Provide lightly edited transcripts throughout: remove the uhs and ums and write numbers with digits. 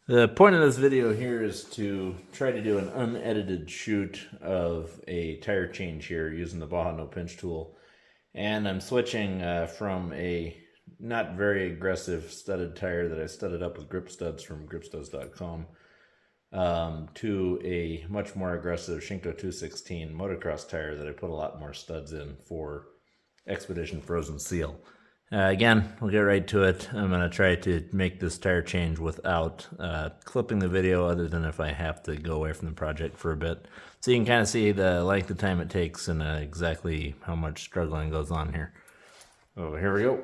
The point of this video here is to try to do an unedited shoot of a tire change here using the Baja No Pinch Tool. And I'm switching from a not very aggressive studded tire that I studded up with grip studs from gripstuds.com to a much more aggressive Shinko 216 motocross tire that I put a lot more studs in for Expedition Frozen Seal. Again, we'll get right to it. I'm going to try to make this tire change without clipping the video, other than if I have to go away from the project for a bit. So you can kind of see the length of time it takes and exactly how much struggling goes on here. Oh, here we go.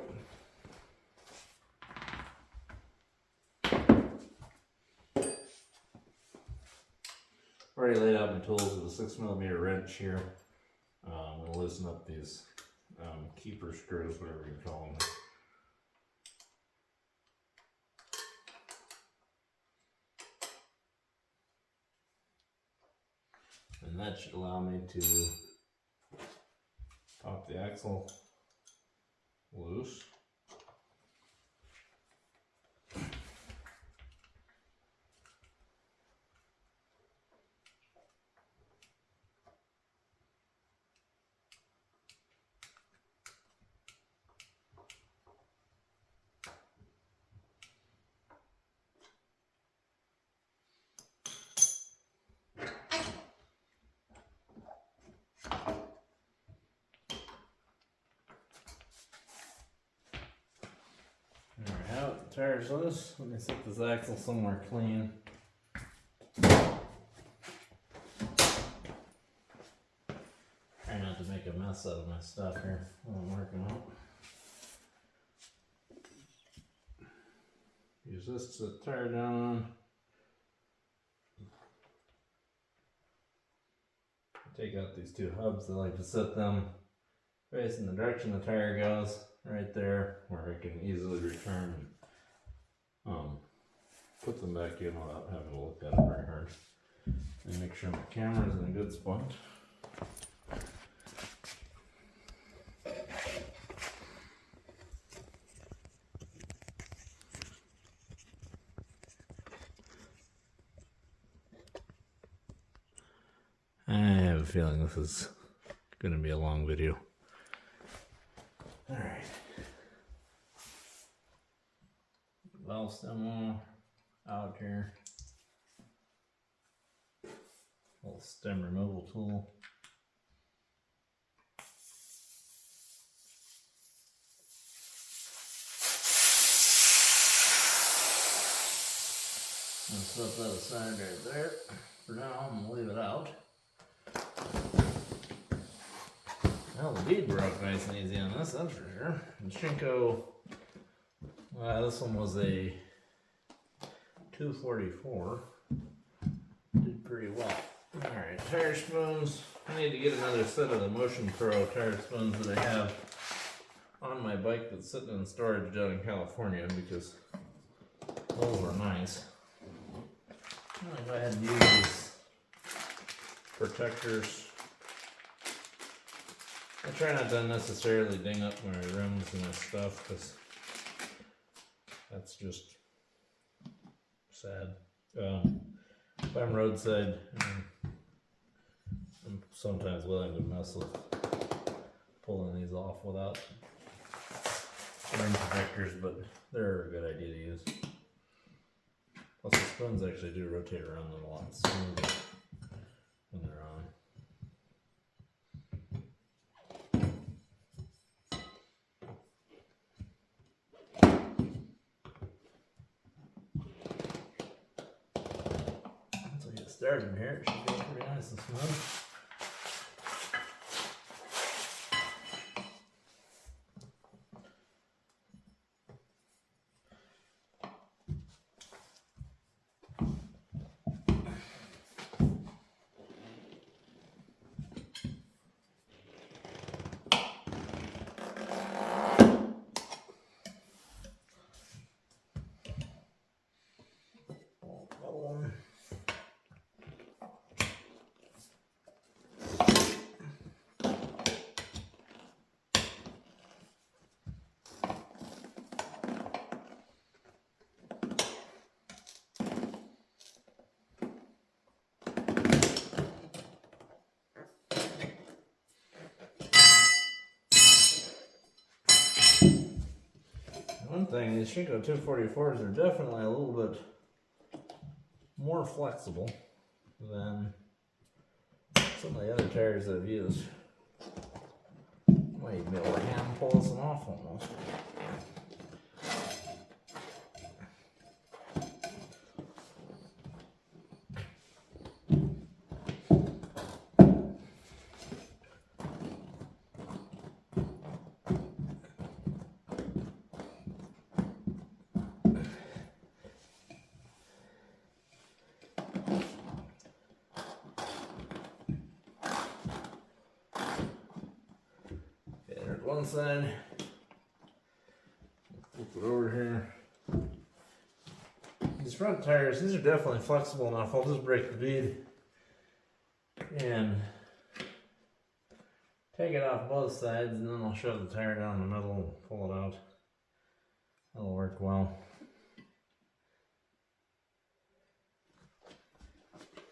Already laid out my tools with a 6mm wrench here. I'm going to loosen up these keeper screws, whatever you call them. And that should allow me to pop the axle loose. Alright, tire's loose. Let me set this axle somewhere clean. Try not to make a mess out of my stuff here while I'm working out. Use this to set the tire down on. Take out these two hubs. I like to set them facing the direction the tire goes, right there, where I can easily return and put them back in without having to look at it very hard. And make sure my camera's in a good spot. I have a feeling this is going to be a long video. Alright. Valve stem out here. Little stem removal tool. I'll set that aside right there. For now, I'm going to leave it out. Well, the bead broke nice and easy on this, that's for sure. And Shinko, this one was a 244. Did pretty well. Alright, tire spoons. I need to get another set of the Motion Pro tire spoons that I have on my bike that's sitting in storage down in California, because those were nice. I'm going to go ahead and use these protectors. I try not to unnecessarily ding up my rims and my stuff, because that's just sad. If I'm roadside, I'm sometimes willing to mess with pulling these off without rim protectors, but they're a good idea to use. Plus the spoons actually do rotate around them a lot smoother when they're on. Started here, it should go pretty nice and smooth. thing, these Shinko 244s are definitely a little bit more flexible than some of the other tires I've used. Might even be able to hand pull this one off almost. One side, flip it over here. These front tires, these are definitely flexible enough. I'll just break the bead and take it off both sides, and then I'll shove the tire down the middle and pull it out. That'll work well.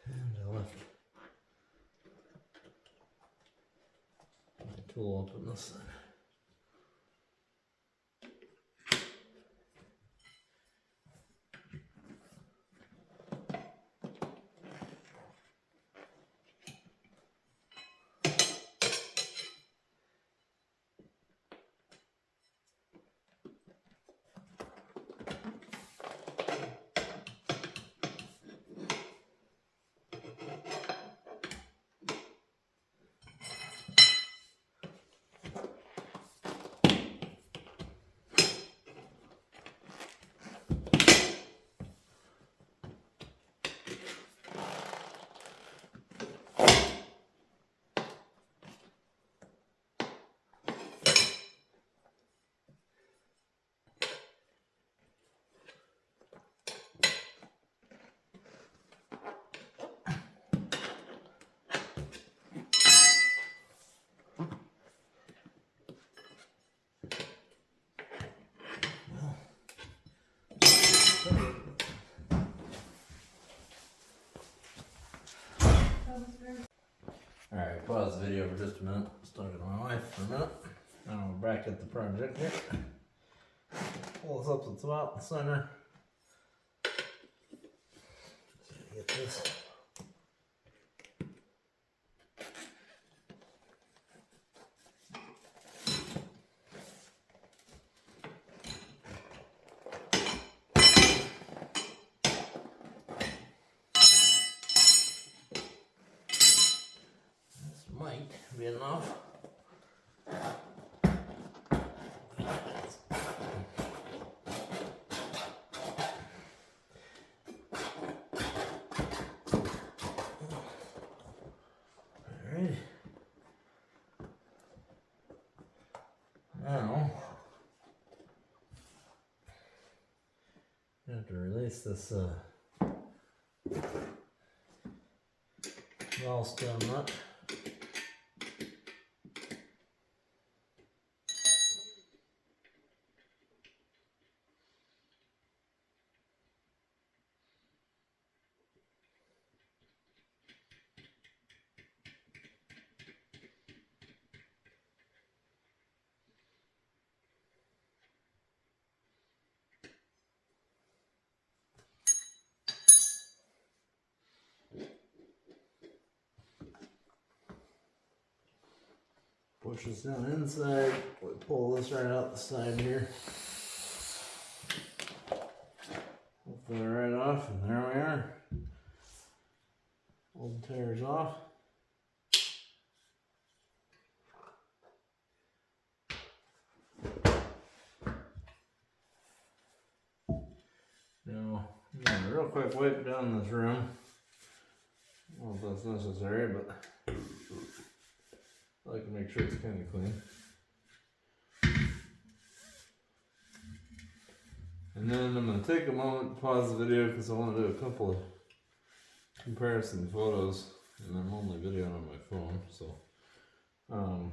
And I lift my tool up on this side. Alright, pause the video for just a minute. Let's talk to my wife for a minute. Now we're back at the project here. Pull this up to the top, the center. Get this. Might be enough. Alright. Now I have to release this ball stem nut. Push this down inside, we pull this right out the side here. Pull it right off, and there we are. Pull the tires off. Now, I'm gonna real quick wipe down this rim. I don't know if that's necessary, but I like to make sure it's kind of clean. And then I'm going to take a moment to pause the video because I want to do a couple of comparison photos, and I'm only videoing on my phone, so I'll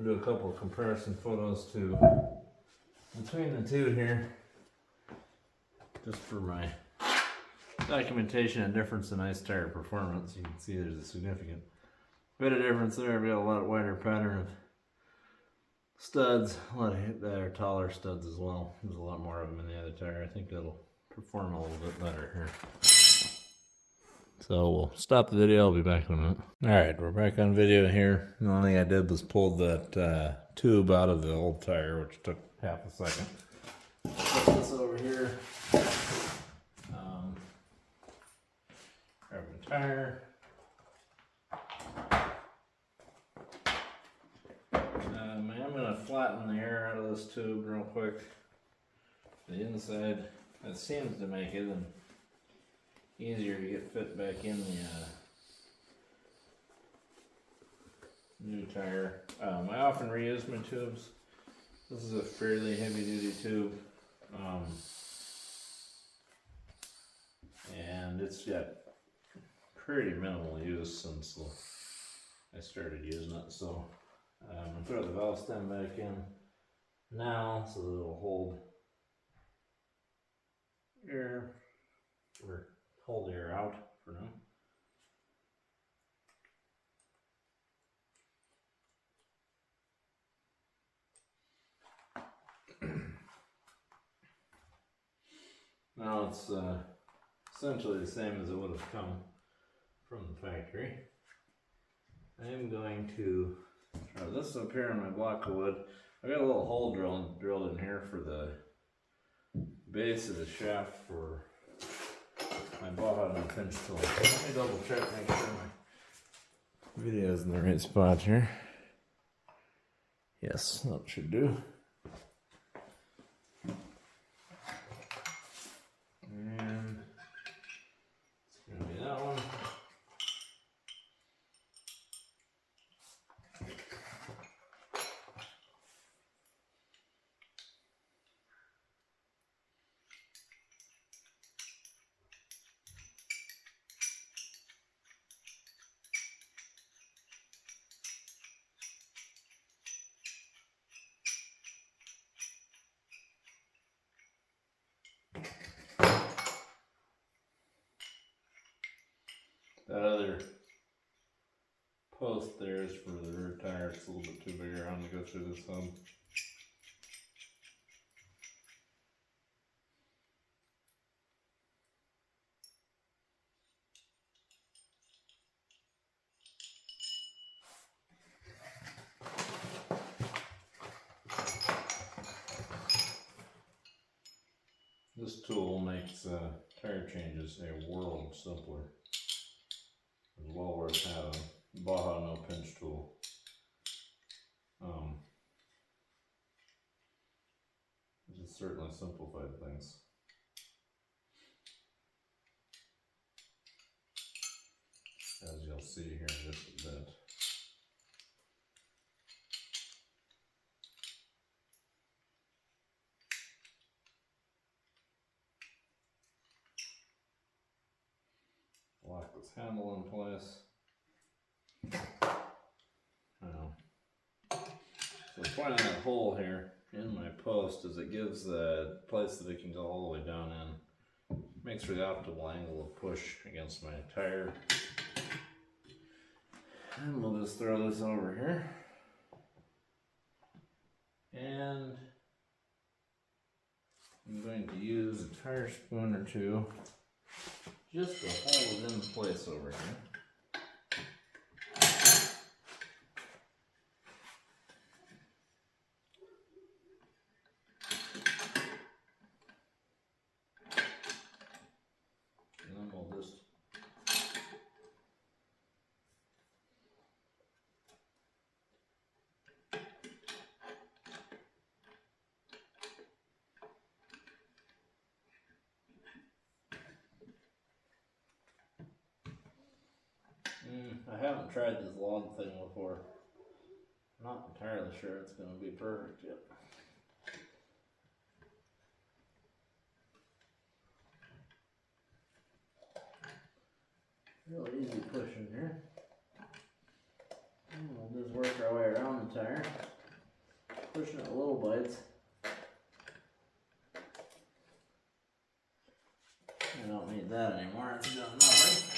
do a couple of comparison photos to between the two here, just for my documentation and difference in ice tire performance. You can see there's a significant bit of difference there. I've got a lot wider pattern of ice tire tread. It's a little bit more, a little bit more studs, a lot of that are taller studs as well. There's a lot more of them in the other tire. I think that'll perform a little bit better here. So we'll stop the video. I'll be back in a minute. All right, we're back on video here. The only thing I did was pull that tube out of the old tire, which took half a second. Put this over here. Grab the tire. I'm going to flatten the air out of this tube real quick. The inside, that seems to make it easier to get fit back in the new tire. I often reuse my tubes. This is a fairly heavy duty tube. And it's got pretty minimal use since I started using it. So I'm going to throw the valve stem back in now so that it'll hold air, or hold air out for now. Now it's essentially the same as it would have come from the factory. I'm going to try this up here on my block of wood. I got a little hole drilled in here for the base of the shaft for my Baja No Pinch Tool. Let me double check, make sure my video is in the right spot here. Yes, that should do. And it's going to be that one. That other post there is for the rear tire. It's a little bit too big around to go through this hub. This tool makes tire changes a world simpler. It's well worth having. Baja No Pinch Tool. It has certainly simplified things. As you'll see here in just a bit. Lock this handle in place. So the point of that hole here in my post is it gives the place that it can go all the way down in. Makes for the optimal angle of push against my tire. And we'll just throw this over here. And I'm going to use a tire spoon or two just to hold it in place over here. And then we'll just I haven't tried this log thing before. I'm not entirely sure it's going to be perfect yet. Real easy pushing here. And we'll just work our way around the tire. Pushing it little bites. I don't need that anymore. It's doing nothing.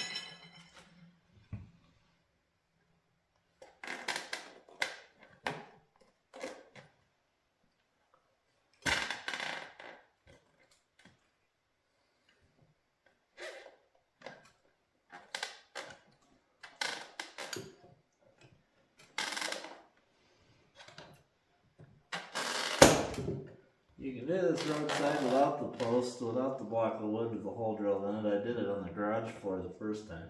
You can do this roadside without the post, without the block of wood with the hole drilled in it. I did it on the garage floor the first time.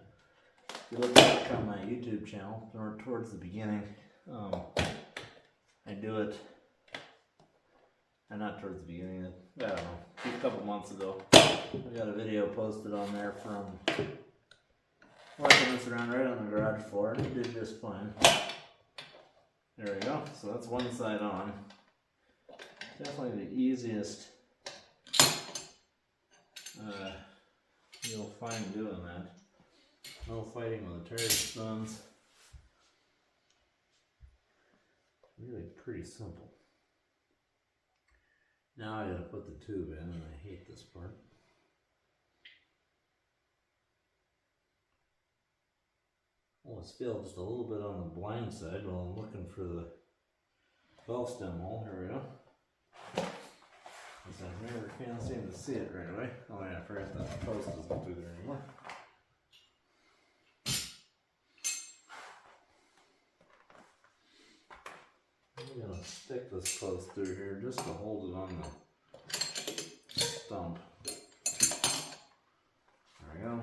If you look back on my YouTube channel, or towards the beginning, I do it, or not towards the beginning, I don't know, a couple months ago. I got a video posted on there from working this around right on the garage floor, and it did just fine. There we go, so that's one side on. Definitely the easiest you'll find doing that. No fighting with the tire spoons. Really pretty simple. Now I gotta put the tube in, and I hate this part. Well, it's filled just a little bit on the blind side while I'm looking for the valve stem hole. Here we go. Because I never can seem to see it right away. Oh yeah, I forgot that the post isn't through there anymore. I'm gonna stick this post through here just to hold it on the stump. There we go.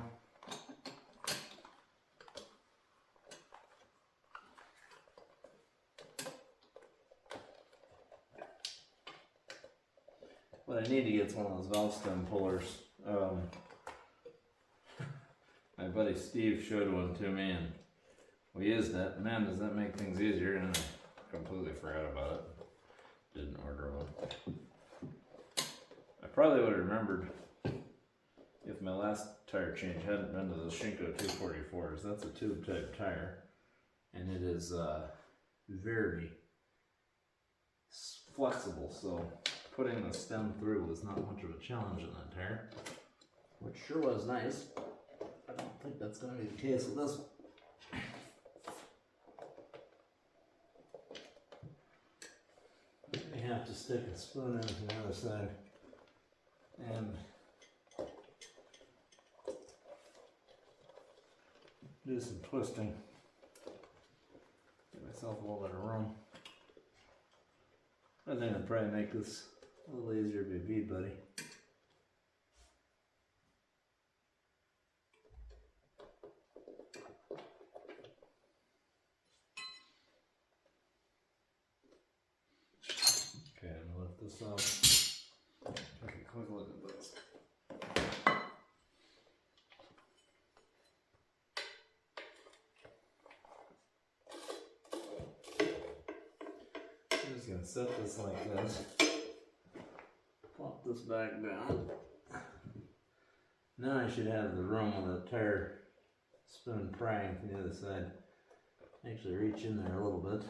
What I need to get is one of those valve stem pullers. My buddy Steve showed one to me and we used it. Man, does that make things easier, and I completely forgot about it. Didn't order one. I probably would have remembered if my last tire change hadn't been to the Shinko 244s. That's a tube type tire, and it is very flexible, so putting the stem through was not much of a challenge in that tire, which sure was nice. I don't think that's going to be the case with this one. You have to stick a spoon in from the other side and do some twisting. Give myself a little bit of room. I think I'd probably make this a little easier to be bead buddy. Okay, I'm gonna lift this up. Take a quick look at this. I'm just gonna set this like this. Plop this back down. Now I should have the room with the tire spoon prying from the other side. Actually reach in there a little bit.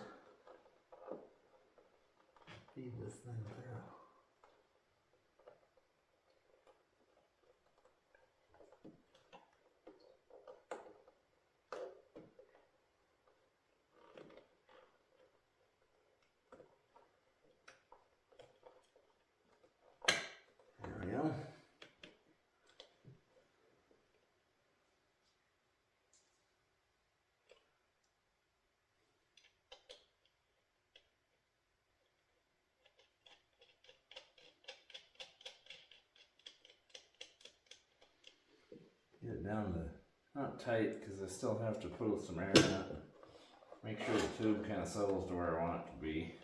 Feed this thing through. There we go. Get it down to, not tight because I still have to put some air in it. Make sure the tube kind of settles to where I want it to be.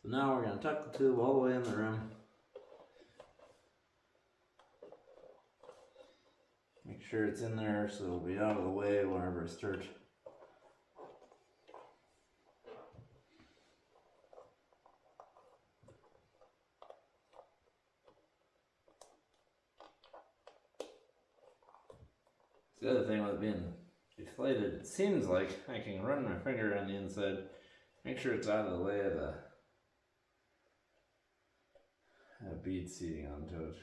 So now we're going to tuck the tube all the way in the rim. Make sure it's in there so it'll be out of the way whenever I start. The other thing with it being deflated, it seems like I can run my finger on the inside, make sure it's out of the way of the bead seating onto it,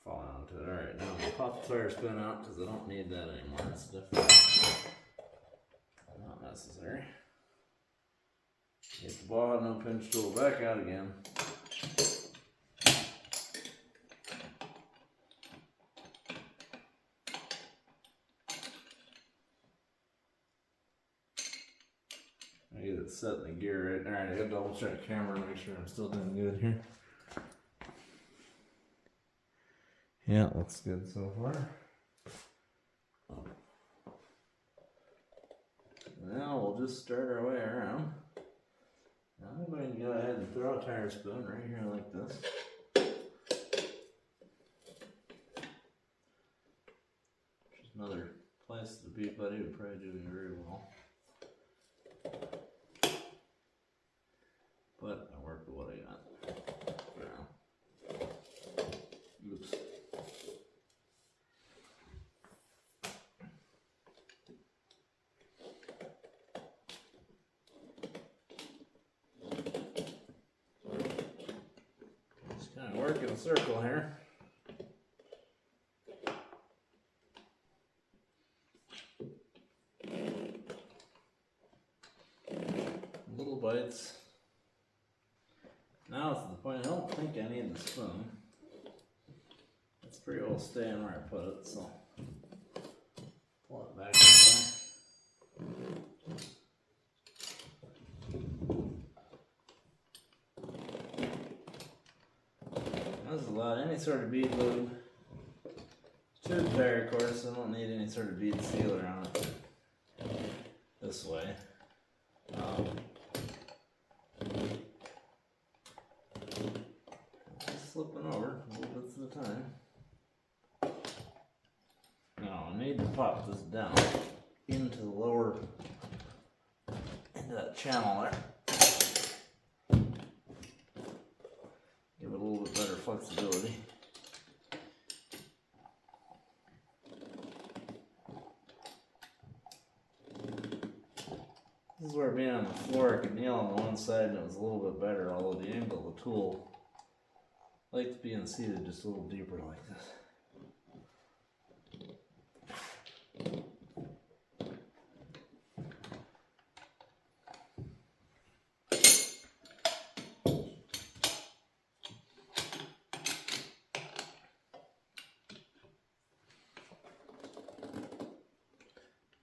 falling onto it. Alright, now I'm going to pop the tire spin out because I don't need that anymore. It's definitely not necessary. Get the Baja No Pinch Tool back out again. I either it set in the gear right. Alright, I gotta double check the camera and make sure I'm still doing good here. Yeah, looks good so far. Now we'll just start our way around. Now I'm going to go ahead and throw a tire spoon right here like this. Just another place the beef buddy would probably do very well. But I work with what I got for now. Oops. Just kind of work in a circle here. Little bites. Now it's to the point I don't think I need the spoon. It's pretty well staying where I put it, so pull it back in there. This is allowed any sort of bead lube to the tire, of course. I don't need any sort of bead sealer on it this way. Slipping over little bits at a time. Now I need to pop this down into the lower, into that channel there. Give it a little bit better flexibility. This is where being on the floor, I could kneel on the one side and it was a little bit better, although the angle of the tool, I like being seated just a little deeper like this.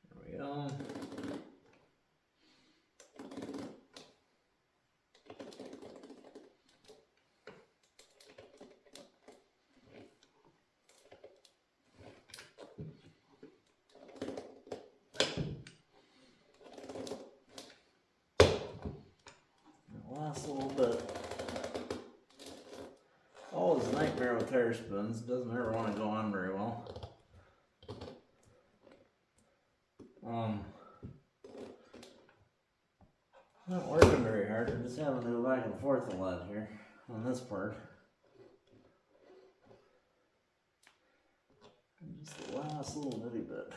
There we go. Last little bit. Always a nightmare with tire spoons. It doesn't ever want to go on very well. Not working very hard. I'm just having to go back and forth a lot here on this part. Just the last little nitty bit.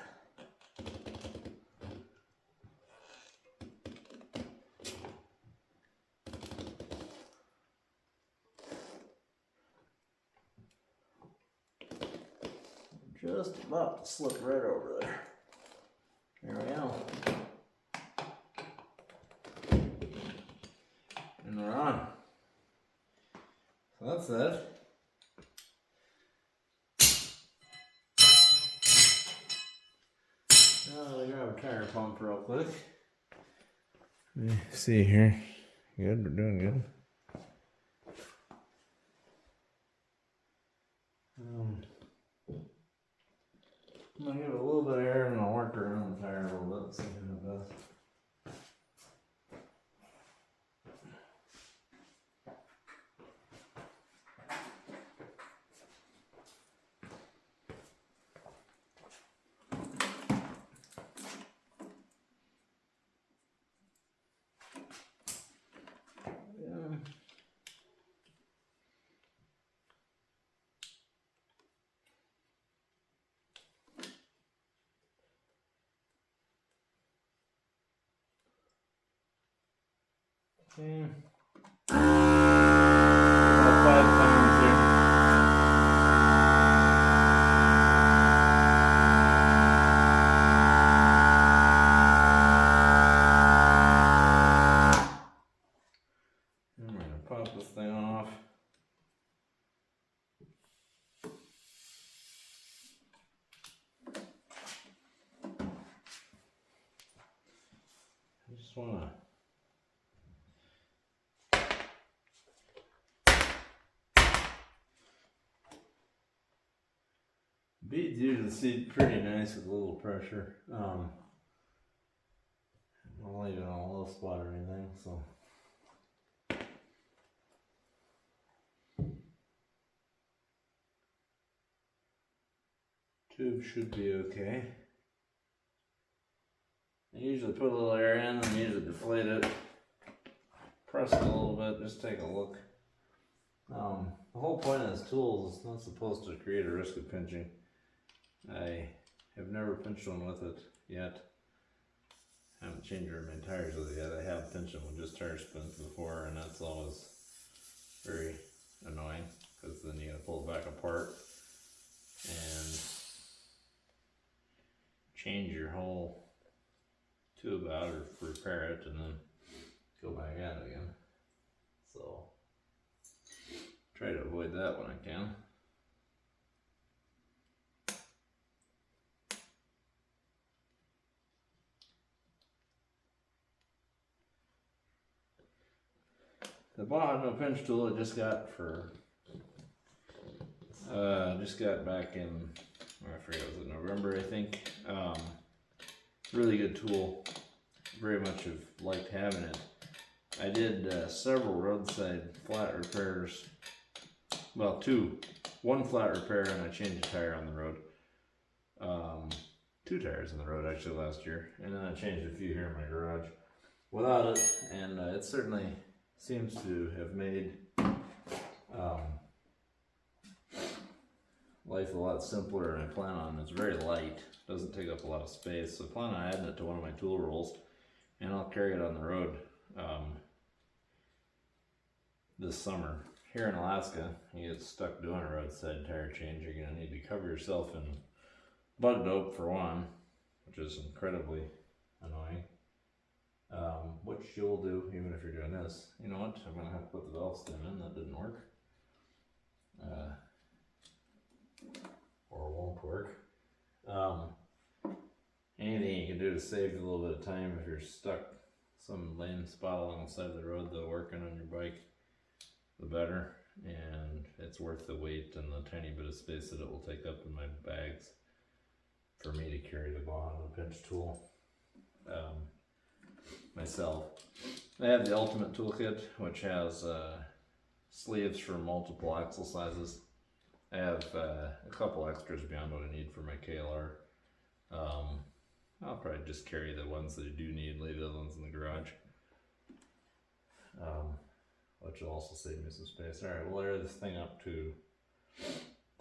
Just about to slip right over there. There we go. And we're on. So that's it. Now let me grab a tire pump real quick. Let me see here. Good, we're doing good. I'm going to give it a little bit of air and I'll work around the tire a little bit, see how it does. Okay. About 5 pounds here. And we're going to pop this thing off. I just want to Beads usually seat pretty nice with a little pressure. I don't leave it on a low spot or anything, so. Tube should be okay. I usually put a little air in and usually deflate it. Press it a little bit, just take a look. The whole point of this tool is not supposed to create a risk of pinching. I have never pinched one with it yet. I haven't changed my tires with it yet. I have pinched them with just tire spins before, and that's always very annoying because then you gotta pull it back apart and change your whole tube out or repair it and then go back at it again. So try to avoid that when I can. The Baja No Pinch Tool I just got back in, I forget, was it November, I think. Really good tool. Very much have liked having it. I did several roadside flat repairs. Well, one flat repair, and I changed a tire on the road. 2 tires on the road actually last year, and then I changed a few here in my garage without it, and it certainly seems to have made life a lot simpler, and I plan on, it's very light, doesn't take up a lot of space, so I plan on adding it to one of my tool rolls, and I'll carry it on the road this summer. Here in Alaska, you get stuck doing a roadside tire change, you're going to need to cover yourself in bug dope for one, which is incredibly annoying, which you'll do even if you're doing this. You know what, I'm going to have to put the valve stem in, that didn't work. Or won't work. Anything you can do to save a little bit of time if you're stuck some lane spot along the side of the road though, working on your bike, the better. And it's worth the weight and the tiny bit of space that it will take up in my bags for me to carry the Baja No Pinch Tool myself. I have the Ultimate Toolkit, which has sleeves for multiple axle sizes. I have a couple extras beyond what I need for my KLR. I'll probably just carry the ones that I do need, leave the other ones in the garage. Which will also save me some space. Alright, we'll air this thing up to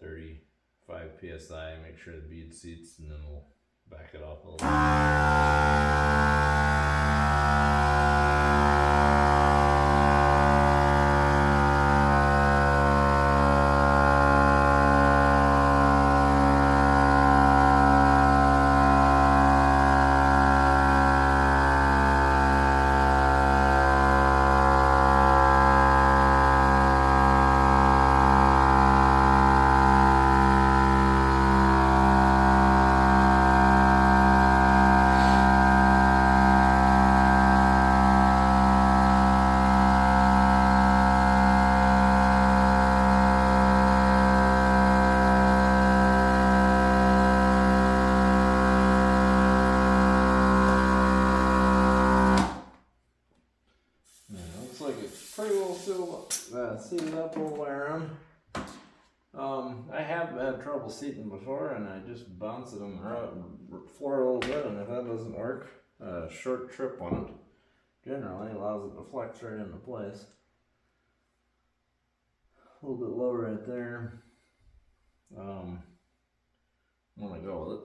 35 psi, make sure the bead seats, and then we'll back it off a little bit. Seated up all the way around. I have had trouble seating before, and I just bounce it on the floor a little bit, and if that doesn't work, a short trip on it generally allows it to flex right into place. A little bit low right there. I'm gonna go with it.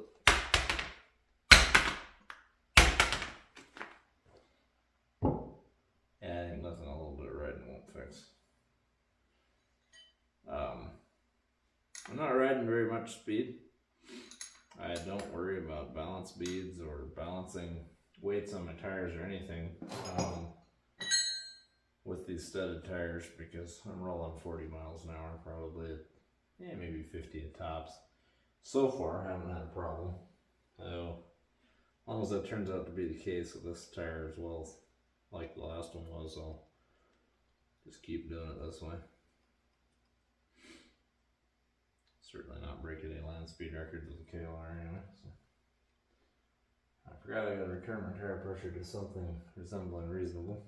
Yeah, I think nothing a little bit of riding won't fix. I'm not riding very much speed. I don't worry about balance beads or balancing weights on my tires or anything with these studded tires, because I'm rolling 40 miles an hour probably, maybe 50 at tops. So far I haven't had a problem. So as long as that turns out to be the case with this tire as well, like the last one was, I'll just keep doing it this way. Certainly not break any land speed records with the KLR anyway. So. I forgot I gotta return my tire pressure to something resembling reasonable.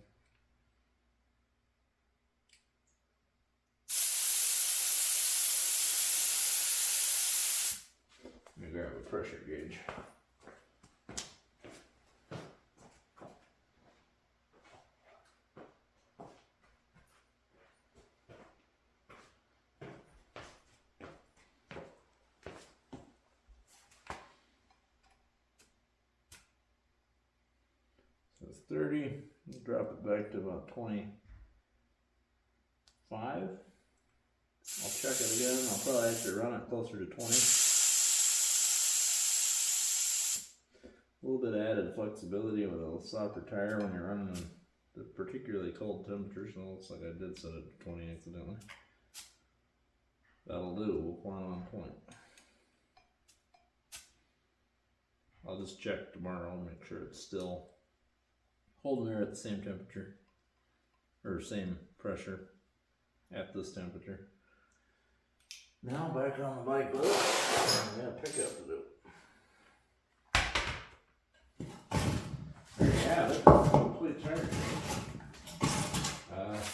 Let me grab a pressure gauge. So it's 30, drop it back to about 25. I'll check it again. I'll probably actually run it closer to 20. A little bit of added flexibility with a softer tire when you're running in the particularly cold temperatures. So it looks like I did set it to 20 accidentally. That'll do. We'll plan on 20. I'll just check tomorrow and make sure it's still holding there at the same temperature or same pressure at this temperature. Now back on the bike load. I got a pickup to do. There you have it. Complete charge.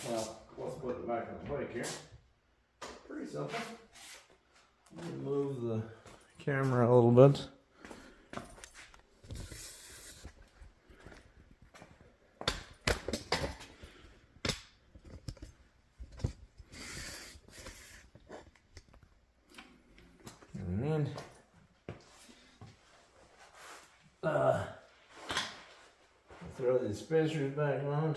Well, let's put it back on the bike here. Pretty simple. Let me move the camera a little bit. And throw these spacers back on.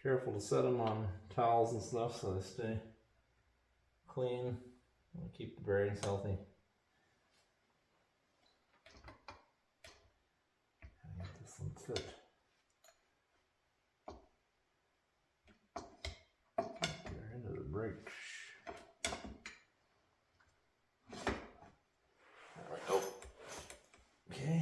Careful to set them on towels and stuff so they stay clean and keep the bearings healthy. Get this one fit. They're into the brakes. There we go. Okay.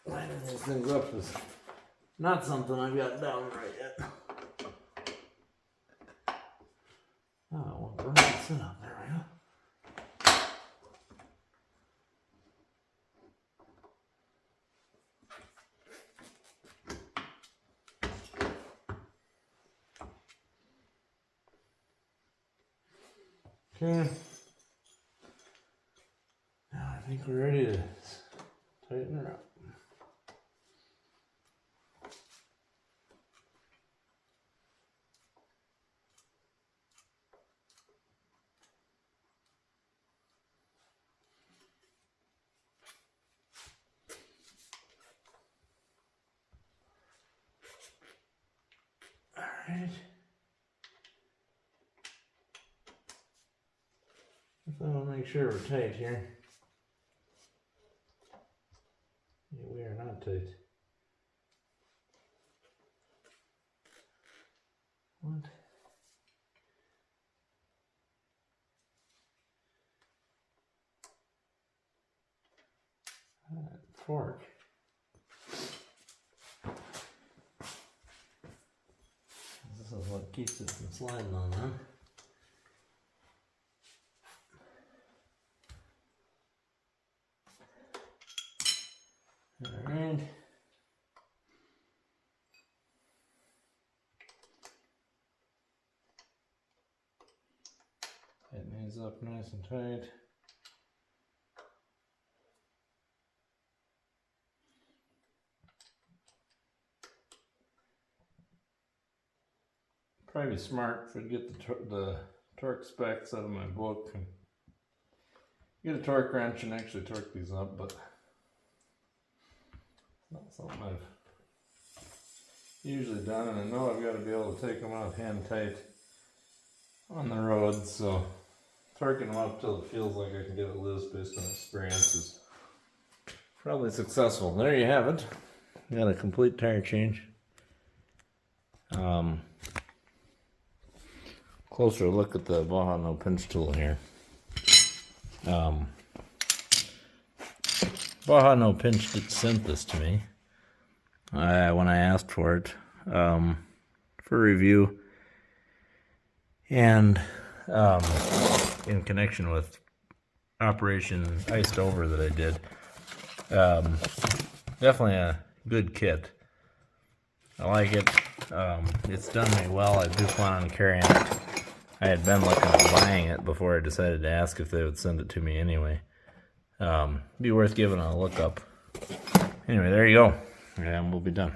Lining these things up is not something I've got down right yet. Oh, I want to burn this up. There we go. Okay. Now I think we're ready to tighten her up. Alright. So I'll make sure we're tight here. Yeah, we are not tight. What? Torque. This is what keeps it from sliding on, huh? Alright. Tighten these up nice and tight. Probably smart if I get the torque specs out of my book and get a torque wrench and actually torque these up, but Not something I've usually done, and I know I've got to be able to take them out hand tight on the road, so torquing them up till it feels like I can get it loose based on experience is probably successful. There you have it. Got a complete tire change. Closer look at the Baja No Pinch Tool here. Baja No Pinch sent this to me when I asked for it for review, and in connection with Operation Iced Over that I did. Definitely a good kit. I like it. It's done me well. I do plan on carrying it. I had been looking at buying it before I decided to ask if they would send it to me anyway. Be worth giving a look up. Anyway, there you go. And we'll be done.